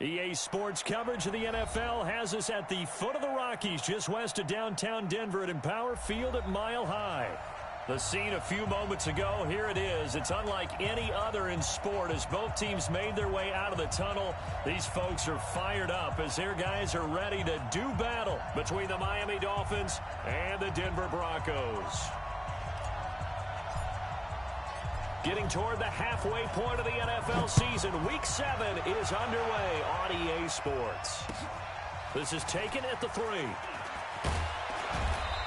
EA Sports coverage of the NFL has us at the foot of the Rockies, just west of downtown Denver at Empower Field at Mile High. The scene a few moments ago, here it is. It's unlike any other in sport as both teams made their way out of the tunnel. These folks are fired up as their guys are ready to do battle between the Miami Dolphins and the Denver Broncos. Getting toward the halfway point of the NFL season, Week 7 is underway on EA Sports. This is taken at the 3.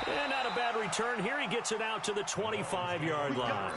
And not a bad return here. He gets it out to the 25-yard line.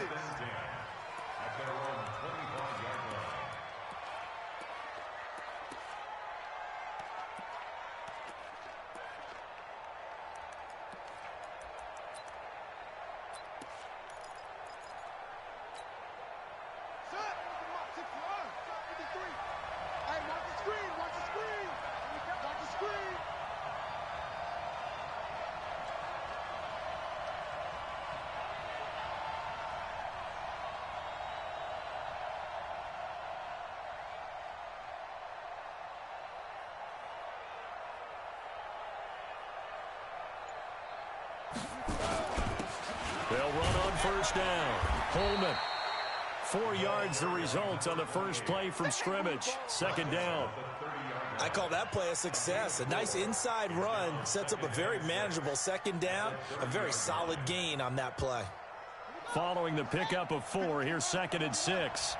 They'll run on first down. Holman. 4 yards the result on the first play from scrimmage. Second down. I call that play a success. A nice inside run sets up a very manageable second down. A very solid gain on that play. Following the pickup of 4, here's 2nd and 6.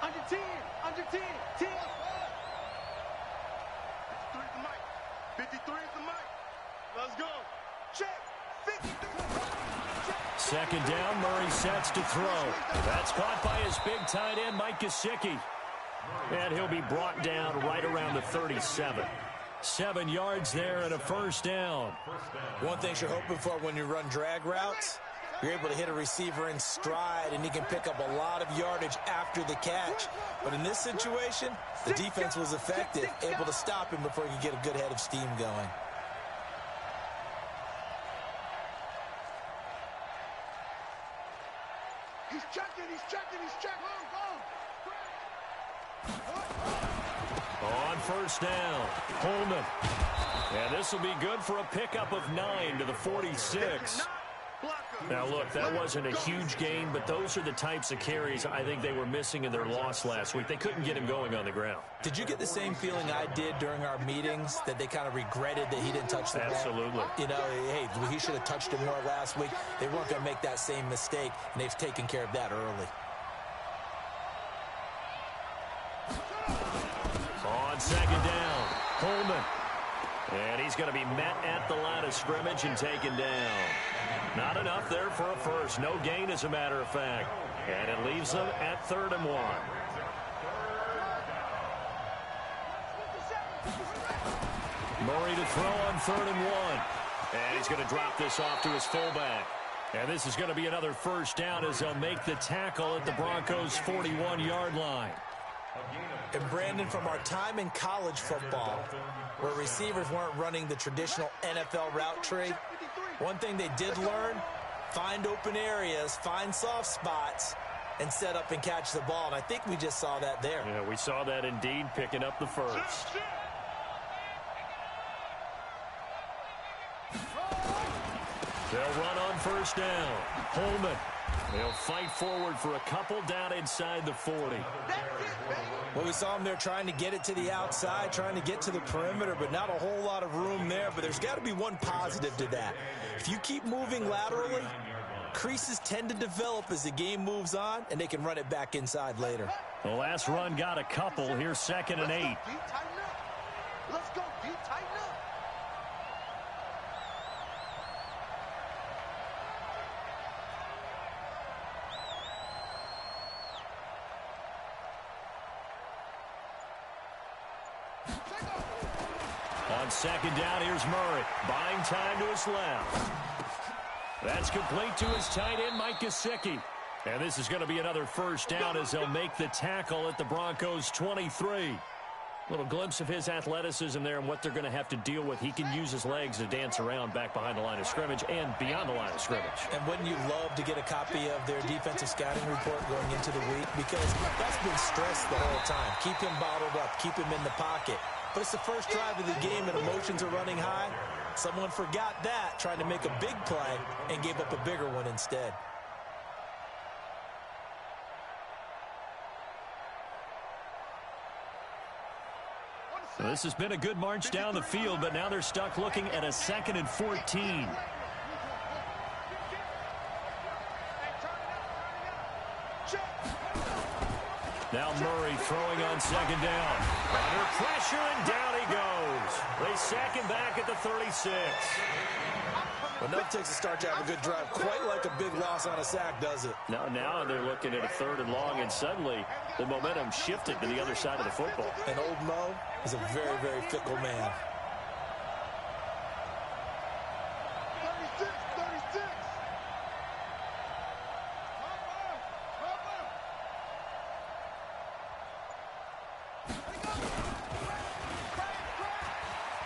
Under 10, under 10, 10. 53 is the mic. Let's go. Check. 53. Second down, Murray sets to throw. That's caught by his big tight end, Mike Gesicki. And he'll be brought down right around the 37. 7 yards there and a first down. One thing you're hoping for when you run drag routes, you're able to hit a receiver in stride, and he can pick up a lot of yardage after the catch. But in this situation, the defense was effective, able to stop him before he could get a good head of steam going. He's checking, he's checking, he's checking. On first down, Holman. And this will be good for a pickup of 9 to the 46. Now, look, that wasn't a huge gain, but those are the types of carries I think they were missing in their loss last week. They couldn't get him going on the ground. Did you get the same feeling I did during our meetings, that they kind of regretted that he didn't touch the ball? Absolutely. You know, hey, he should have touched it more last week. They weren't going to make that same mistake, and they've taken care of that early. On second down, Holman. And he's going to be met at the line of scrimmage and taken down. Not enough there for a first. No gain, as a matter of fact. And it leaves them at 3rd and 1. Murray to throw on 3rd and 1. And he's going to drop this off to his fullback. And this is going to be another first down as they'll make the tackle at the Broncos' 41-yard line. And Brandon, from our time in college football, where receivers weren't running the traditional NFL route tree, one thing they did learn, find open areas, find soft spots, and set up and catch the ball. And I think we just saw that there. Yeah, we saw that indeed, picking up the first. They'll run on first down. Holman. They'll fight forward for a couple down inside the 40. Well, we saw him there trying to get it to the outside, trying to get to the perimeter, but not a whole lot of room there. But there's got to be one positive to that. If you keep moving laterally, creases tend to develop as the game moves on, and they can run it back inside later. The last run got a couple. Here's 2nd and 8. Let's go, D, tighten up. On second down, here's Murray. Buying time to his left. That's complete to his tight end, Mike Gesicki. And this is going to be another first down as they'll make the tackle at the Broncos' 23. Little glimpse of his athleticism there and what they're going to have to deal with. He can use his legs to dance around back behind the line of scrimmage and beyond the line of scrimmage. And wouldn't you love to get a copy of their defensive scouting report going into the week? Because that's been stressed the whole time. Keep him bottled up. Keep him in the pocket. But it's the first drive of the game and emotions are running high. Someone forgot that, trying to make a big play, and gave up a bigger one instead. So this has been a good march down the field, but now they're stuck looking at a 2nd and 14. Now Murray throwing on 2nd down. Under pressure, and down he goes. They sack him back at the 36. Well, nothing takes a start to have a good drive, quite like a big loss on a sack, does it? Now they're looking at a 3rd and long, and suddenly the momentum shifted to the other side of the football. And old Mo is a very, very fickle man. 36.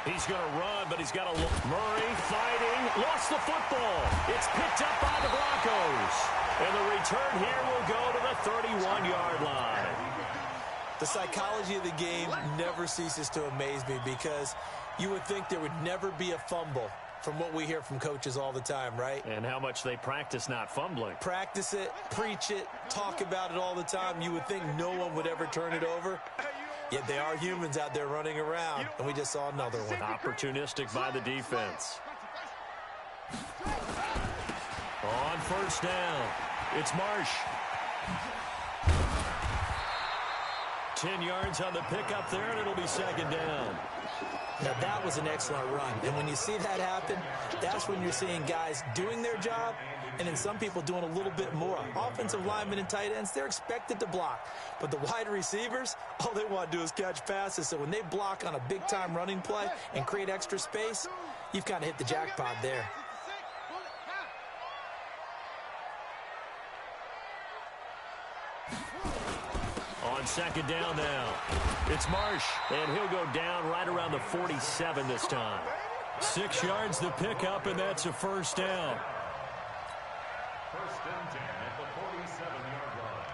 He's going to run, but he's got a look. Murray fighting, lost the football. It's picked up by the Broncos. And the return here will go to the 31-yard line. The psychology of the game never ceases to amaze me because you would think there would never be a fumble from what we hear from coaches all the time, right? And how much they practice not fumbling. Practice it, preach it, talk about it all the time. You would think no one would ever turn it over. Yet they are humans out there running around, and we just saw another one. Opportunistic by the defense. On 1st down, it's Marsh. 10 yards on the pickup there, and it'll be 2nd down. Now, that was an excellent run. And when you see that happen, that's when you're seeing guys doing their job and then some people doing a little bit more. Offensive linemen and tight ends, they're expected to block. But the wide receivers, all they want to do is catch passes. So when they block on a big-time running play and create extra space, you've kind of hit the jackpot there. On 2nd down now, it's Marsh, and he'll go down right around the 47 this time. 6 yards the pickup, and that's a 1st down. 1st and 10 at the 47-yard line.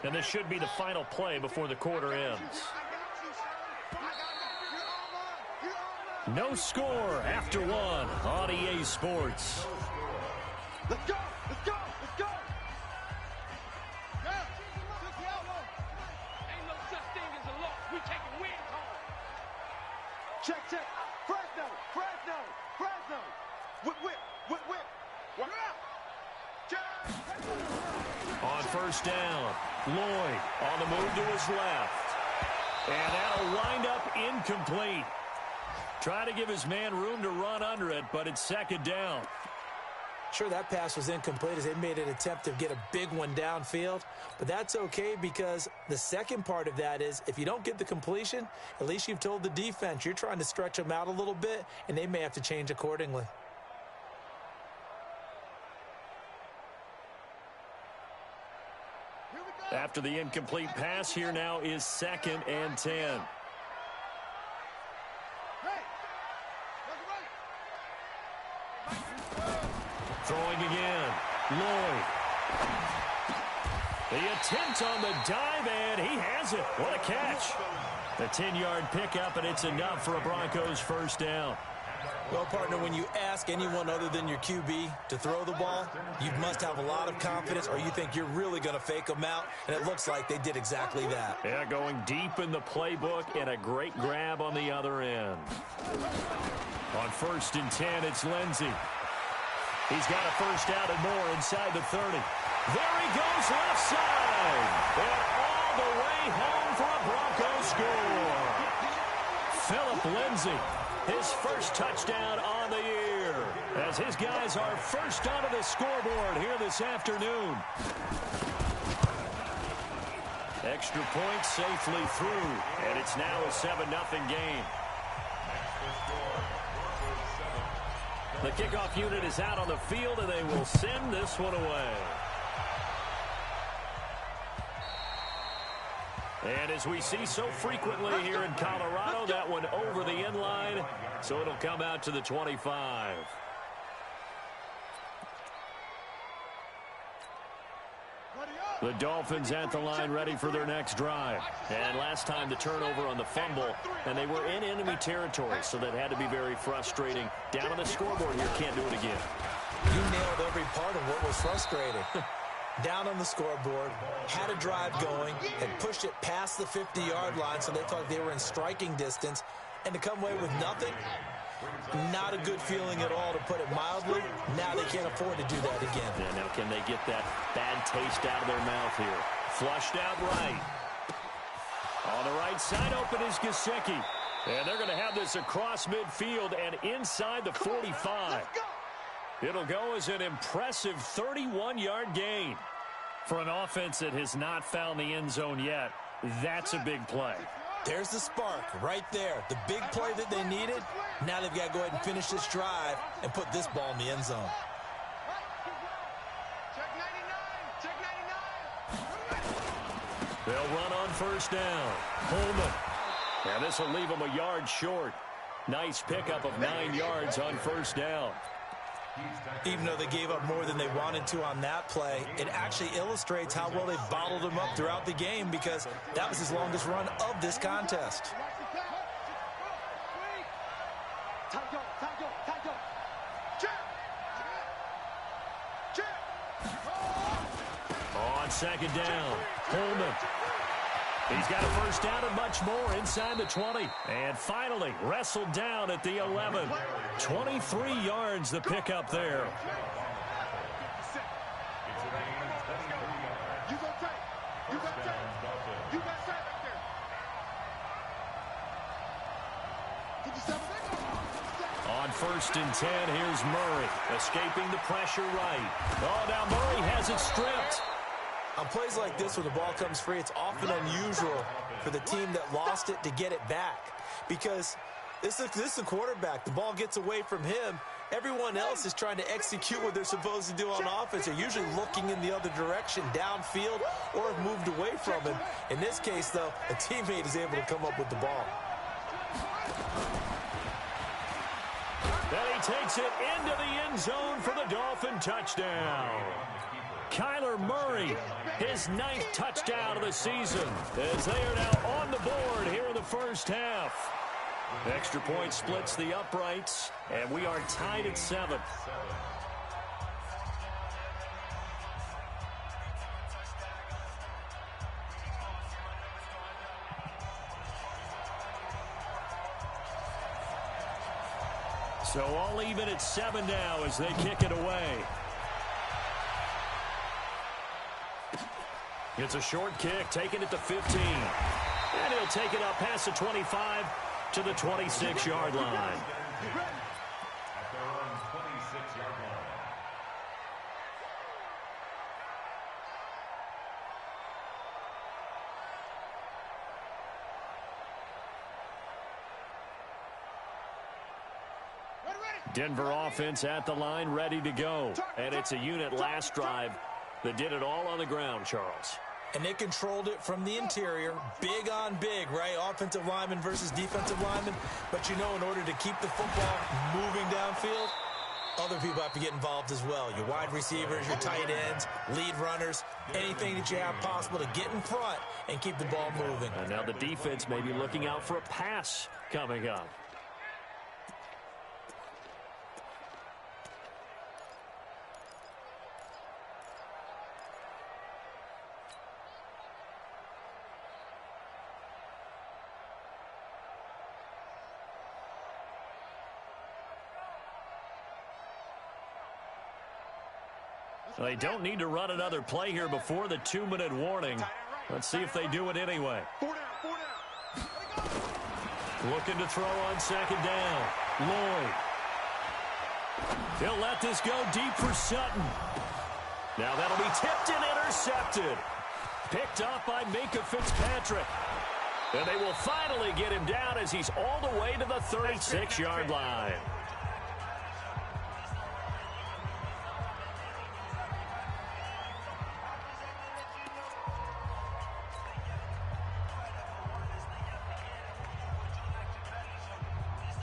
And this should be the final play before the quarter ends. No score after 1 on EA Sports. Let's go. Let's go. Let's go. Yeah. Ain't no such thing as a loss. We taking wins home. Check. Fresno. Whip. What up? On 1st down, Lloyd on the move to his left. And that'll wind up incomplete. Try to give his man room to run under it, but it's 2nd down. Sure, that pass was incomplete as they made an attempt to get a big one downfield. But that's okay because the second part of that is if you don't get the completion, at least you've told the defense you're trying to stretch them out a little bit, and they may have to change accordingly. After the incomplete pass, here now is 2nd and 10. Throwing again, Lloyd. The attempt on the dive, and he has it. What a catch. The 10-yard pickup, and it's enough for a Broncos 1st down. Well, partner, when you ask anyone other than your QB to throw the ball, you must have a lot of confidence or you think you're really going to fake them out, and it looks like they did exactly that. Yeah, going deep in the playbook and a great grab on the other end. On 1st and 10, it's Lindsey. He's got a 1st down and more inside the 30. There he goes left side. And all the way home for a Broncos score. Phillip Lindsay, his 1st touchdown on the year. As his guys are first onto the scoreboard here this afternoon. Extra point safely through. And it's now a 7-0 game. The kickoff unit is out on the field, and they will send this one away. And as we see so frequently here in Colorado, that one over the end line, so it'll come out to the 25. The Dolphins at the line ready for their next drive. And last time the turnover on the fumble, and they were in enemy territory, so that had to be very frustrating. Down on the scoreboard here, can't do it again. You nailed every part of what was frustrating. Down on the scoreboard, had a drive going, and pushed it past the 50-yard line, so they thought they were in striking distance, and to come away with nothing, not a good feeling at all, to put it mildly. Now they can't afford to do that again. Yeah, now can they get that bad taste out of their mouth here? Flushed out right. On the right side, open is Gesicki. And they're going to have this across midfield and inside the 45. It'll go as an impressive 31-yard gain. For an offense that has not found the end zone yet, that's a big play. There's the spark right there. The big play that they needed. Now they've got to go ahead and finish this drive and put this ball in the end zone. Check 99. They'll run on first down. Holman. And this will leave them a yard short. Nice pickup of 9 yards on first down. Even though they gave up more than they wanted to on that play, it actually illustrates how well they bottled him up throughout the game, because that was his longest run of this contest. On second down, Holman. He's got a first down and much more inside the 20. And finally, wrestled down at the 11. 23 yards the pickup there. On first and 10, here's Murray, escaping the pressure right. Oh, now Murray has it stripped. On plays like this, when the ball comes free, it's often unusual for the team that lost it to get it back, because this is a quarterback. The ball gets away from him. Everyone else is trying to execute what they're supposed to do on offense. They're usually looking in the other direction, downfield, or have moved away from him. In this case, though, a teammate is able to come up with the ball. Then he takes it into the end zone for the Dolphin touchdown. Kyler Murray, his 9th touchdown of the season, as they are now on the board here in the first half. Extra point splits the uprights, and we are tied at 7. So all even at 7 now as they kick it away. It's a short kick, taken at the 15. And he'll take it up past the 25 to the 26-yard line. At their own 26-yard line. Denver offense at the line, ready to go. And it's a unit last drive that did it all on the ground, Charles. And they controlled it from the interior, big on big, right? Offensive lineman versus defensive lineman. But you know, in order to keep the football moving downfield, other people have to get involved as well. Your wide receivers, your tight ends, lead runners, anything that you have possible to get in front and keep the ball moving. And now the defense may be looking out for a pass coming up. They don't need to run another play here before the 2-minute warning. Let's see if they do it anyway. Looking to throw on second down. Lloyd. He'll let this go deep for Sutton. Now that'll be tipped and intercepted. Picked up by Minkah Fitzpatrick. And they will finally get him down as he's all the way to the 36-yard line.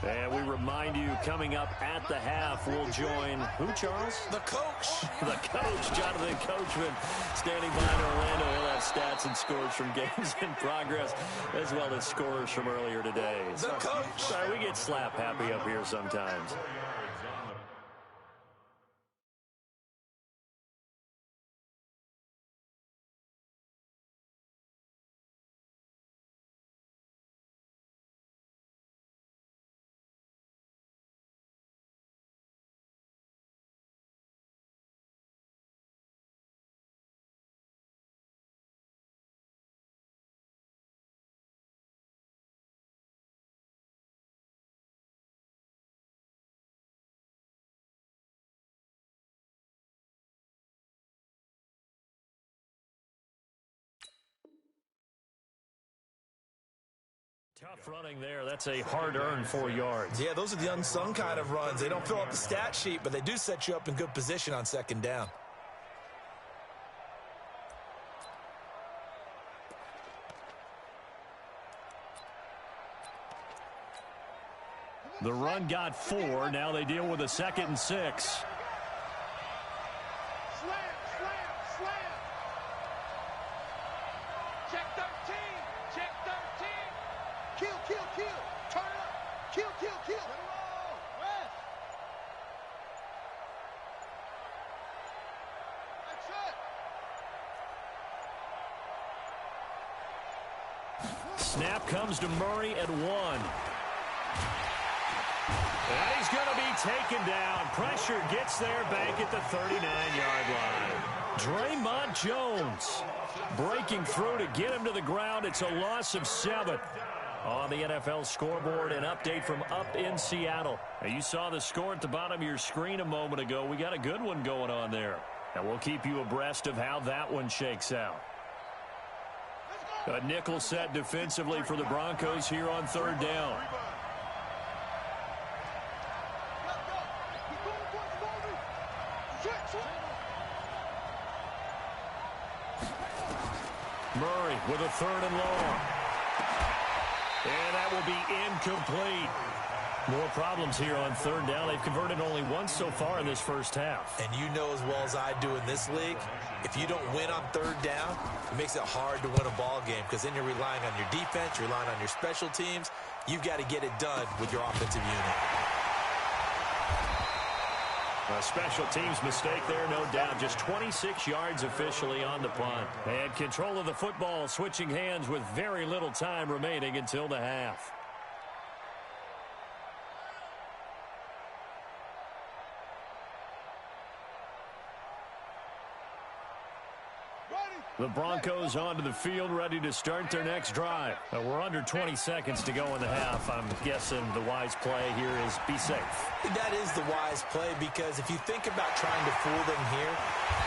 And we remind you, coming up at the half, we'll join who, Charles? The coach. The coach, Jonathan Coachman, standing by in Orlando. He'll have stats and scores from games in progress, as well as scores from earlier today. The coach. Sorry, we get slap happy up here sometimes. Tough running there. That's a hard-earned 4 yards. Yeah, those are the unsung kind of runs. They don't fill up the stat sheet, but they do set you up in good position on second down. The run got 4. Now they deal with a 2nd and 6. Slam, slam, slam. Check 13. Check 13. Kill, kill, kill. Turn it up. Kill, kill, kill. West. That's it. Snap comes to Murray at 1. And he's going to be taken down. Pressure gets there back at the 39-yard line. Draymond Jones breaking through to get him to the ground. It's a loss of 7. On the NFL scoreboard, an update from up in Seattle. Now, you saw the score at the bottom of your screen a moment ago. We got a good one going on there. And we'll keep you abreast of how that one shakes out. A nickel set defensively for the Broncos here on 3rd down. Murray with a 3rd and long. And that will be incomplete. More problems here on 3rd down. They've converted only once so far in this first half. And you know as well as I do in this league, if you don't win on 3rd down, it makes it hard to win a ball game because then you're relying on your defense, you're relying on your special teams. You've got to get it done with your offensive unit. A special teams mistake there, no doubt. Just 26 yards officially on the punt. And control of the football switching hands with very little time remaining until the half. The Broncos onto the field, ready to start their next drive. We're under 20 seconds to go in the half. I'm guessing the wise play here is be safe. That is the wise play because if you think about trying to fool them here,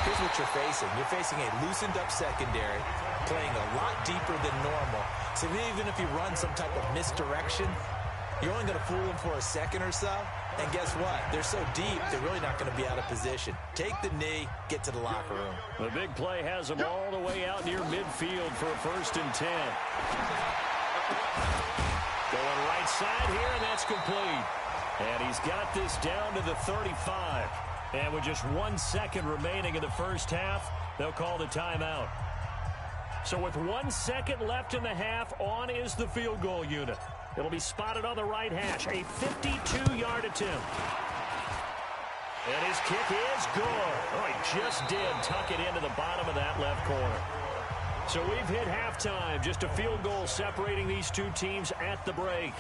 here's what you're facing. You're facing a loosened-up secondary, playing a lot deeper than normal. So even if you run some type of misdirection, you're only going to fool them for a second or so. And guess what? They're so deep, they're really not going to be out of position. Take the knee, get to the locker room. The big play has them all the way out near midfield for a 1st and 10. Going right side here, and that's complete. And he's got this down to the 35. And with just 1 second remaining in the first half, they'll call the timeout. So with 1 second left in the half, on is the field goal unit. It'll be spotted on the right hash. A 52-yard attempt. And his kick is good. Oh, he just did tuck it into the bottom of that left corner. So we've hit halftime. Just a field goal separating these two teams at the break.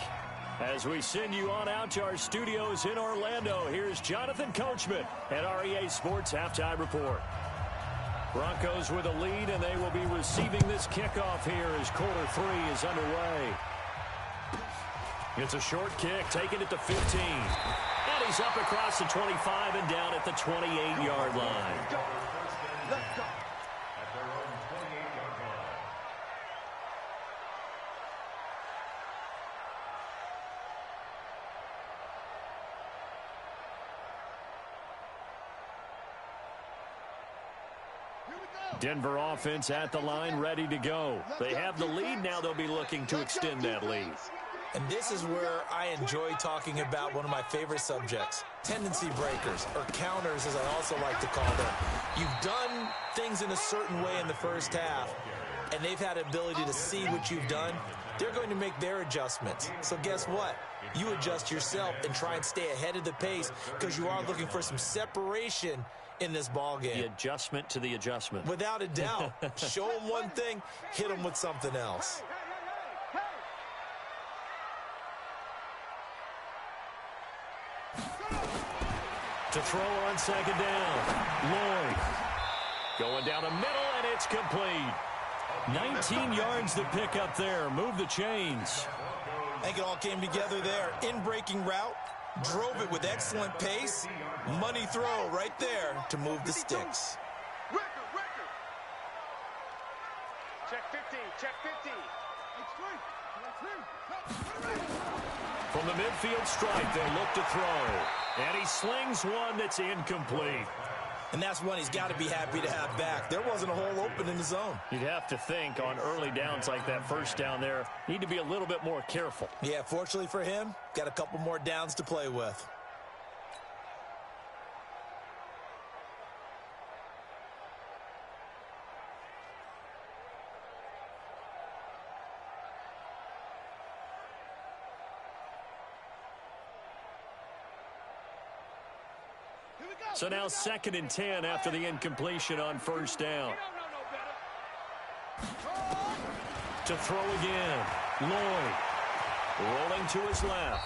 As we send you on out to our studios in Orlando, here's Jonathan Coachman at REA Sports Halftime Report. Broncos with a lead, and they will be receiving this kickoff here as quarter 3 is underway. It's a short kick, taking it to 15. And he's up across the 25 and down at the 28-yard line. Let's go. At their own 28-yard line. Denver offense at the line, ready to go. They have the lead. Now they'll be looking to extend that lead. And this is where I enjoy talking about one of my favorite subjects, tendency breakers, or counters as I also like to call them. You've done things in a certain way in the first half, and they've had the ability to see what you've done. They're going to make their adjustments. So guess what? You adjust yourself and try and stay ahead of the pace because you are looking for some separation in this ball game. The adjustment to the adjustment. Without a doubt. Show them one thing, hit them with something else. To throw on second down. Lloyd going down the middle, and it's complete. 19 yards to pick up there. Move the chains. I think it all came together there. In-breaking route, drove it with excellent pace. Money throw right there to move the sticks. Check 50, check 50. From the midfield stripe, they'll look to throw. And he slings one that's incomplete. And that's one he's got to be happy to have back. There wasn't a hole open in the zone. You'd have to think on early downs like that first down there, need to be a little bit more careful. Yeah, fortunately for him, got a couple more downs to play with. So now 2nd and 10 after the incompletion on first down. To throw again. Lloyd rolling to his left.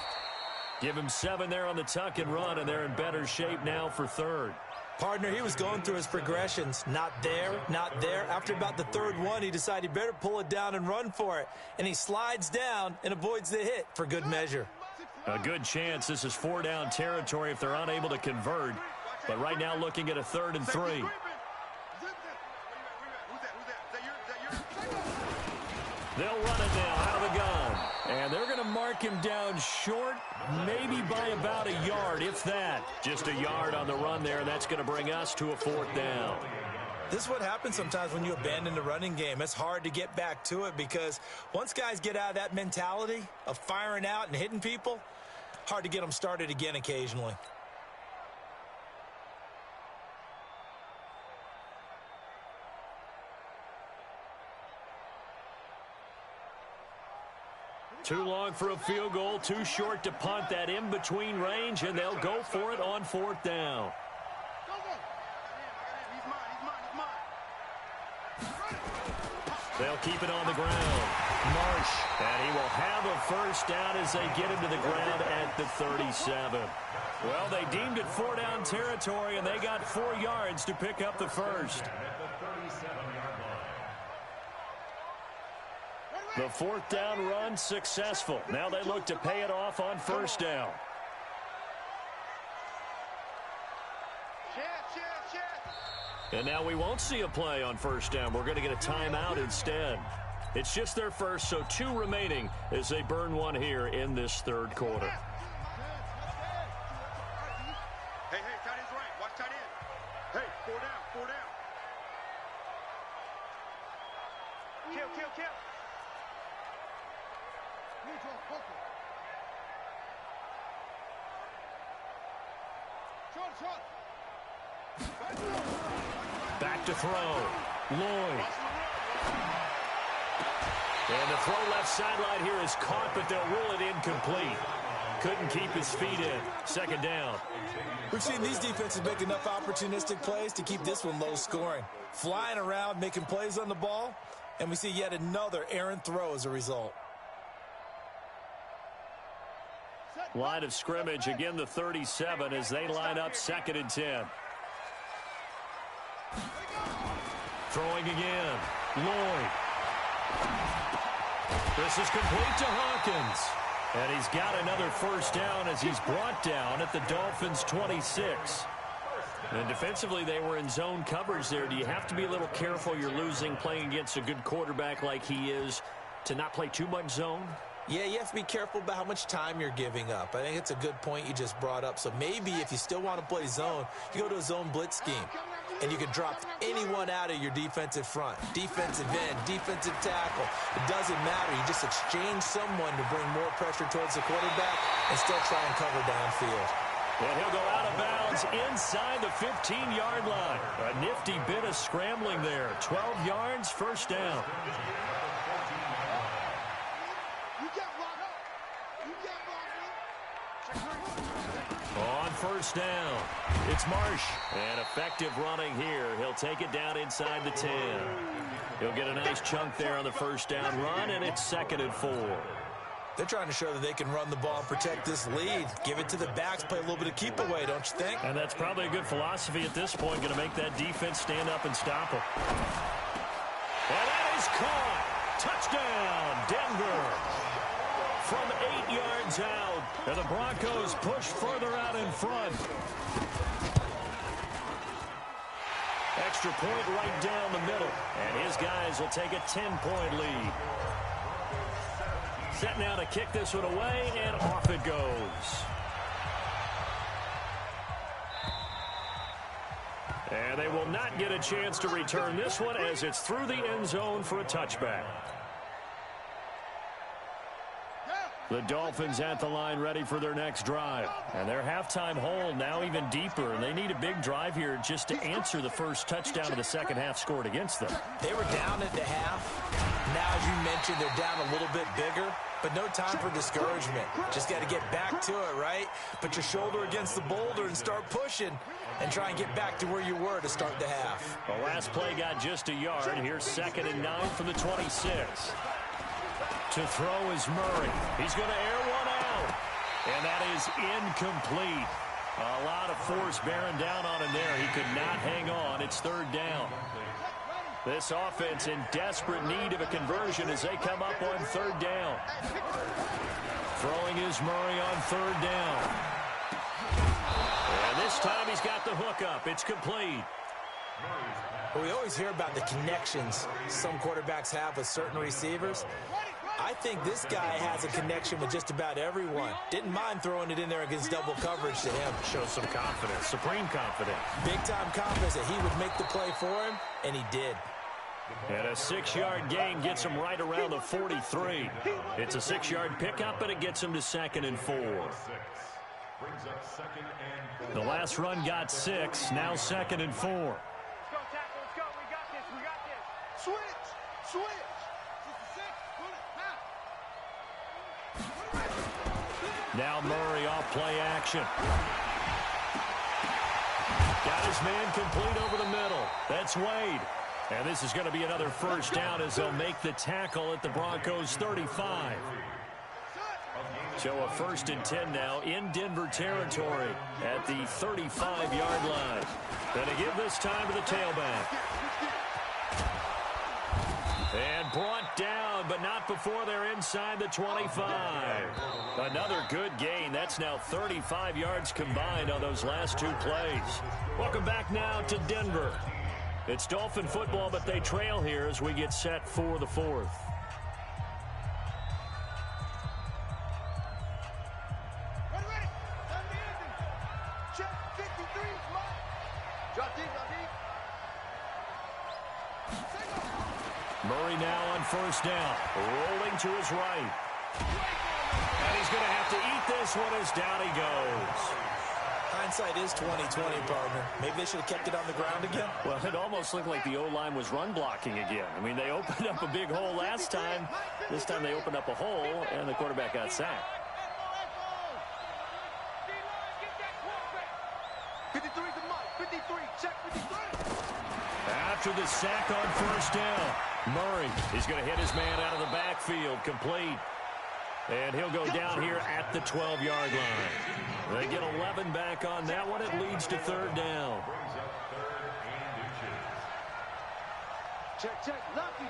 Give him 7 there on the tuck and run, and they're in better shape now for third. Partner, he was going through his progressions. Not there, not there. After about the third one, he decided he better pull it down and run for it. And he slides down and avoids the hit for good measure. A good chance this is 4-down territory if they're unable to convert. But right now looking at a 3rd and 3. They'll run it now out of the gun. And they're going to mark him down short, maybe by about a yard, if that. Just a yard on the run there, and that's going to bring us to a 4th down. This is what happens sometimes when you abandon the running game. It's hard to get back to it because once guys get out of that mentality of firing out and hitting people, hard to get them started again occasionally. Too long for a field goal, too short to punt that in-between range, and they'll go for it on 4th down. They'll keep it on the ground. Marsh, and he will have a first down as they get him to the ground at the 37. Well, they deemed it 4-down territory, and they got 4 yards to pick up the first. The 4th down run successful. Now they look to pay it off on first down. And now we won't see a play on first down. We're going to get a timeout instead. It's just their first, so 2 remaining as they burn one here in this 3rd quarter. Hey, tight end's right. Watch tight end. Hey, 4 down, 4 down. Kill. Back to throw. Lloyd. And the throw left sideline here is caught, but they'll rule it incomplete. Couldn't keep his feet in. 2nd down. We've seen these defenses make enough opportunistic plays to keep this one low scoring. Flying around, making plays on the ball, and we see yet another errant throw as a result. Line of scrimmage, again the 37 as they line up 2nd and 10. Throwing again. Lloyd. This is complete to Hawkins. And he's got another first down as he's brought down at the Dolphins' 26. And defensively, they were in zone coverage there. Do you have to be a little careful? You're losing playing against a good quarterback like he is to not play too much zone? Yeah, you have to be careful about how much time you're giving up. I think it's a good point you just brought up. So maybe if you still want to play zone, you go to a zone blitz scheme. and you can drop anyone out of your defensive front. Defensive end, defensive tackle. It doesn't matter. You just exchange someone to bring more pressure towards the quarterback and still try and cover downfield. And he'll go out of bounds inside the 15-yard line. A nifty bit of scrambling there. 12 yards, first down. On first down, it's Marsh. And effective running here. He'll take it down inside the 10. He'll get a nice chunk there on the first down run, and it's 2nd and 4. They're trying to show that they can run the ball and protect this lead. Give it to the backs, play a little bit of keep away, don't you think? And that's probably a good philosophy at this point, going to make that defense stand up and stop them. And that is caught. Touchdown, Denver. From 8 yards out, and the Broncos push further out in front. Extra point right down the middle, and his guys will take a 10-point lead. Set now to kick this one away, and off it goes. And they will not get a chance to return this one as it's through the end zone for a touchback. The Dolphins at the line ready for their next drive. And their halftime hole now even deeper, and they need a big drive here just to answer the first touchdown of the second half scored against them. They were down at the half. Now, as you mentioned, they're down a little bit bigger, but no time for discouragement. Just got to get back to it, right? Put your shoulder against the boulder and start pushing and try and get back to where you were to start the half. The last play got just a yard. Here's 2nd and 9 from the 26. To throw is Murray. He's going to air one out. And that is incomplete. A lot of force bearing down on him there. He could not hang on. It's 3rd down. This offense in desperate need of a conversion as they come up on 3rd down. Throwing is Murray on 3rd down. And this time he's got the hook up. It's complete. Well, we always hear about the connections some quarterbacks have with certain receivers. I think this guy has a connection with just about everyone. Didn't mind throwing it in there against double coverage to him. Shows some confidence, supreme confidence. Big-time confidence that he would make the play for him, and he did. And a 6-yard gain gets him right around the 43. It's a 6-yard pickup, and it gets him to 2nd and 4. The last run got 6, now 2nd and 4. Let's go, tackle. Let's go. We got this. We got this. Switch. Switch. 66. Pull it. Now Murray off play action. Got his man complete over the middle. That's Wade. And this is going to be another first down as they'll make the tackle at the Broncos 35. So a 1st and 10 now in Denver territory at the 35-yard line. Going to give this time to the tailback. And brought down, but not before they're inside the 25. Another good gain. That's now 35 yards combined on those last 2 plays. Welcome back now to Denver. It's Dolphin football, but they trail here as we get set for the 4th. Ready. Time to end. Check 53. Come on. Drop deep. Murray now on 1st down. Rolling to his right. And he's going to have to eat this one as down he goes. Hindsight is 20/20, partner. Maybe they should have kept it on the ground again. Well, it almost looked like the O-line was run blocking again. I mean, they opened up a big hole last time. This time they opened up a hole, and the quarterback got sacked. 53 to Mike. 53. Check 53. After the sack on 1st down, Murray is going to hit his man out of the backfield, complete. And he'll go down here at the 12-yard line. They get 11 back on that one. It leads to 3rd down. Check. Lucky.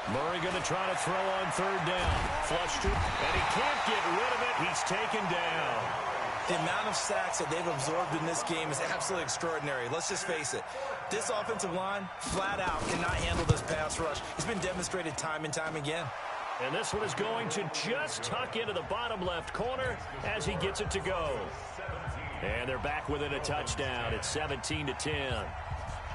Murray going to try to throw on 3rd down. Flush to, and he can't get rid of it. He's taken down. The amount of sacks that they've absorbed in this game is absolutely extraordinary. Let's just face it. This offensive line, flat out, cannot handle this pass rush. It's been demonstrated time and time again. And this one is going to just tuck into the bottom left corner as he gets it to go. And they're back within a touchdown. It's 17-10.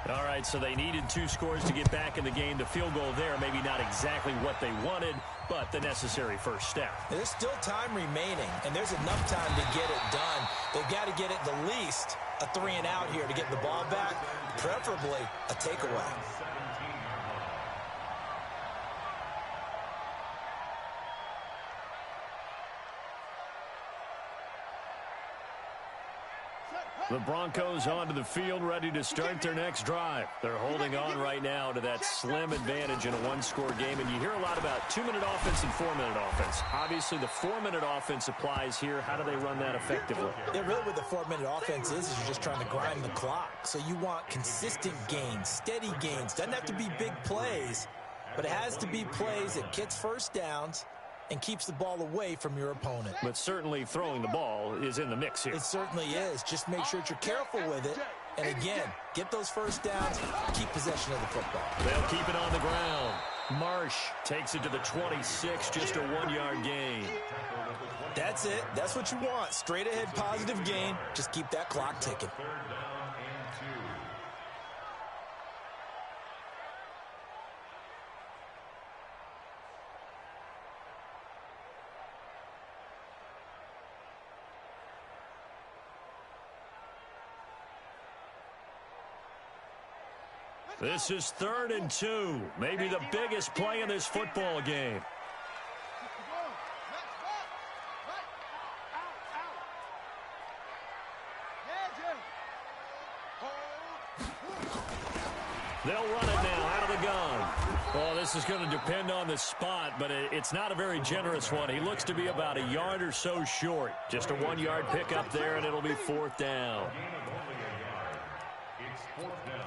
All right, so they needed 2 scores to get back in the game. The field goal there, maybe not exactly what they wanted, but the necessary first step. There's still time remaining, and there's enough time to get it done. They've got to get it the least a 3-and-out here to get the ball back, preferably a takeaway. The Broncos onto the field, ready to start their next drive. They're holding on right now to that slim advantage in a 1-score game, and you hear a lot about 2-minute offense and 4-minute offense. Obviously, the 4-minute offense applies here. How do they run that effectively? Yeah, really what the 4-minute offense is you're just trying to grind the clock. So you want consistent gains, steady gains. Doesn't have to be big plays, but it has to be plays that gets first downs and keeps the ball away from your opponent. But certainly throwing the ball is in the mix here. It certainly is. Just make sure that you're careful with it. And again, get those first downs, keep possession of the football. They'll keep it on the ground. Marsh takes it to the 26, just a 1-yard gain. That's it. That's what you want. Straight ahead positive gain. Just keep that clock ticking. This is 3rd and 2. Maybe the biggest play in this football game. They'll run it now out of the gun. Well, this is going to depend on the spot, but it's not a very generous one. He looks to be about a yard or so short. Just a 1-yard pickup there, and it'll be 4th down. It's 4th down.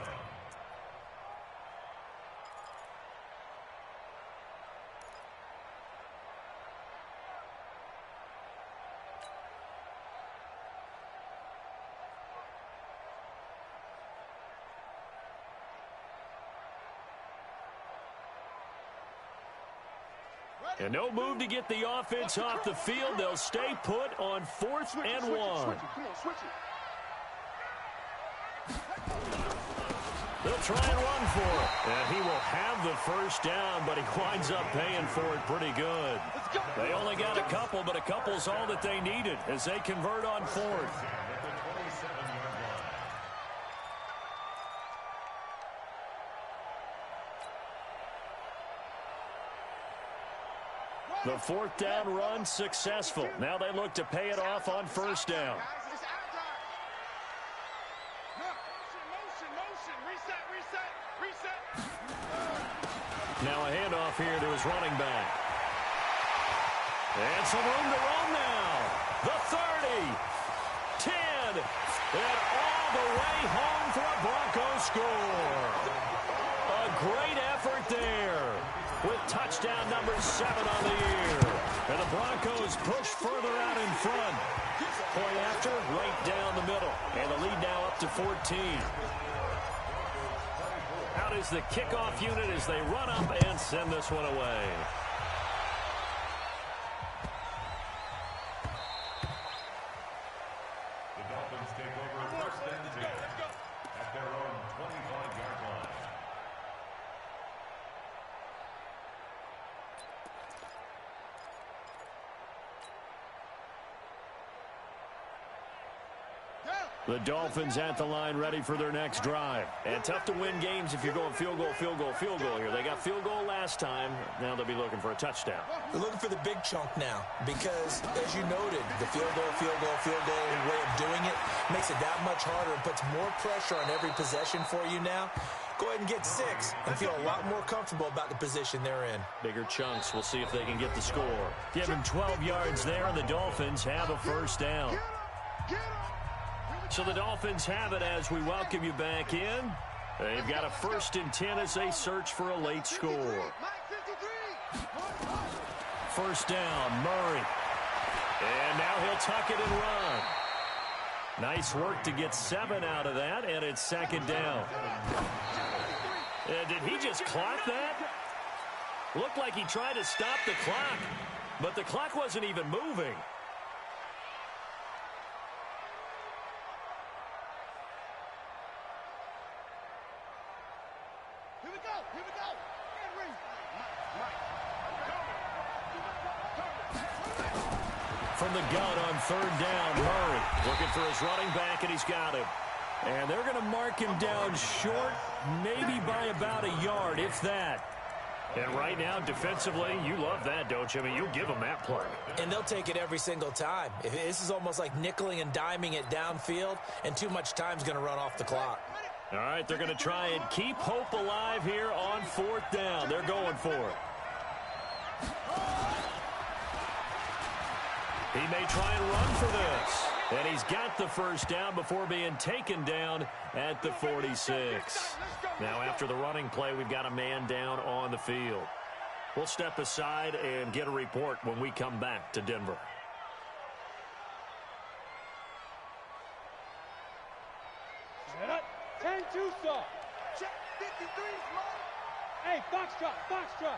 And no move to get the offense off the field. They'll stay put on 4th and 1. They'll try and run for it. And he will have the first down, but he winds up paying for it pretty good. They only got a couple, but a couple's all that they needed as they convert on 4th. The 4th down run successful. Now they look to pay it off on 1st down. Now a handoff here to his running back. And some room to run now. The 30, 10, and all the way home for a Broncos score. A great effort there, with touchdown number 7 on the year. And the Broncos push further out in front. Point after, right down the middle. And the lead now up to 14. Out is the kickoff unit as they run up and send this one away. The Dolphins take over 1st and 10 at their own 25-yard line. The Dolphins at the line ready for their next drive. And tough to win games if you're going field goal, field goal, field goal here. They got field goal last time. Now they'll be looking for a touchdown. They're looking for the big chunk now because, as you noted, the field goal way of doing it makes it that much harder and puts more pressure on every possession for you now. Go ahead and get 6 and feel a lot more comfortable about the position they're in. Bigger chunks. We'll see if they can get the score. Give him 12 yards there, and the Dolphins have a first down. So the Dolphins have it as we welcome you back in. They've got a 1st and 10 as they search for a late score. 1st down, Murray. And now he'll tuck it and run. Nice work to get 7 out of that, and it's 2nd down. Did he just clock that? Looked like he tried to stop the clock, but the clock wasn't even moving. from the gun on third down. Murray looking for his running back, and he's got him. And they're going to mark him down short, maybe by about a yard, if that. And right now, defensively, you love that, don't you? I mean, you'll give them that play. And they'll take it every single time. This is almost like nickeling and diming it downfield, and too much time's going to run off the clock. All right, they're going to try and keep hope alive here on fourth down. They're going for it. He may try and run for this. And he's got the first down before being taken down at the 46. Now, after the running play, we've got a man down on the field. We'll step aside and get a report when we come back to Denver. Set up. 10-2 stop. Check 53, Mike. Hey, foxtrot, foxtrot.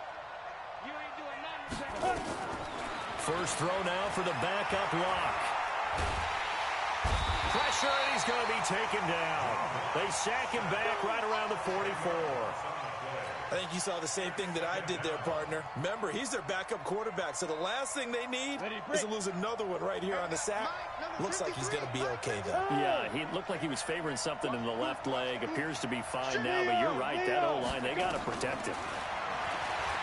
You ain't doing nothing. First throw now for the backup lock. Pressure, and he's going to be taken down. They sack him back right around the 44. I think you saw the same thing that I did there, partner. Remember, he's their backup quarterback, so the last thing they need is to lose another one right here on the sack. Looks like he's going to be okay, though. Yeah, he looked like he was favoring something in the left leg. Appears to be fine now, but you're right. That O-line, they got to protect him.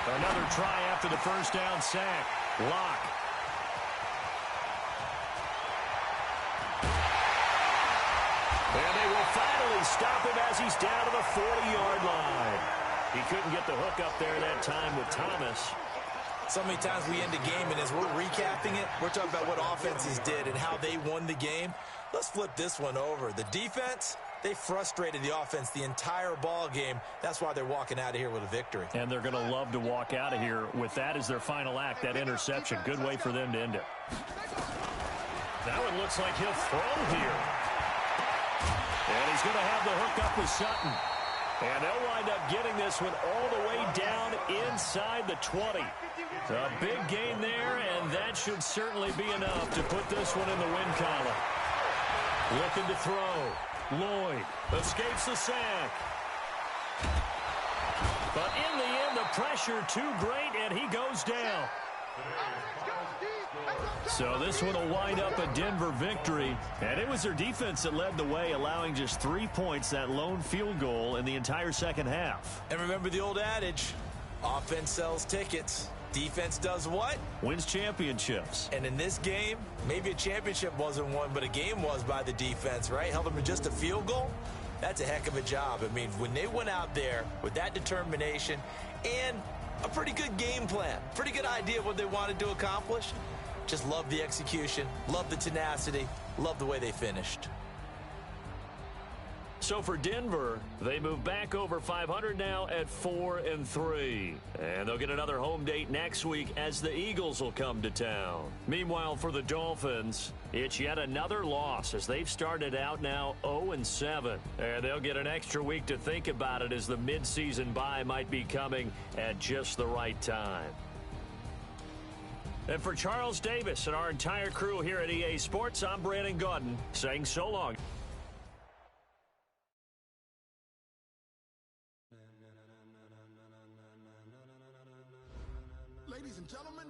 Another try after the first down sack. Lock. And they will finally stop him as he's down to the 40-yard line. He couldn't get the hook up there that time with Thomas. So many times we end a game, and as we're recapping it, we're talking about what offenses did and how they won the game. Let's flip this one over. The defense, they frustrated the offense the entire ball game. That's why they're walking out of here with a victory. And they're going to love to walk out of here with that as their final act, that interception. Good way for them to end it. Now it looks like he'll throw here. And he's going to have the hook up with Sutton. And they'll wind up getting this one all the way down inside the 20. A big gain there, and that should certainly be enough to put this one in the win column. Looking to throw. Lloyd escapes the sack. But in the end, the pressure too great, and he goes down. So this one will wind up a Denver victory. And it was their defense that led the way, allowing just 3 points, that lone field goal in the entire second half. And remember the old adage, offense sells tickets. Defense does what? Wins championships. And in this game, maybe a championship wasn't won, but a game was by the defense, right? Held them to just a field goal. That's a heck of a job. I mean, when they went out there with that determination and a pretty good game plan, pretty good idea of what they wanted to accomplish, just love the execution, love the tenacity, love the way they finished. So for Denver, they move back over 500 now at 4-3. And they'll get another home date next week as the Eagles will come to town. Meanwhile, for the Dolphins, it's yet another loss as they've started out now 0-7. And they'll get an extra week to think about it as the midseason bye might be coming at just the right time. And for Charles Davis and our entire crew here at EA Sports, I'm Brandon Gaudin saying so long. Ladies and gentlemen,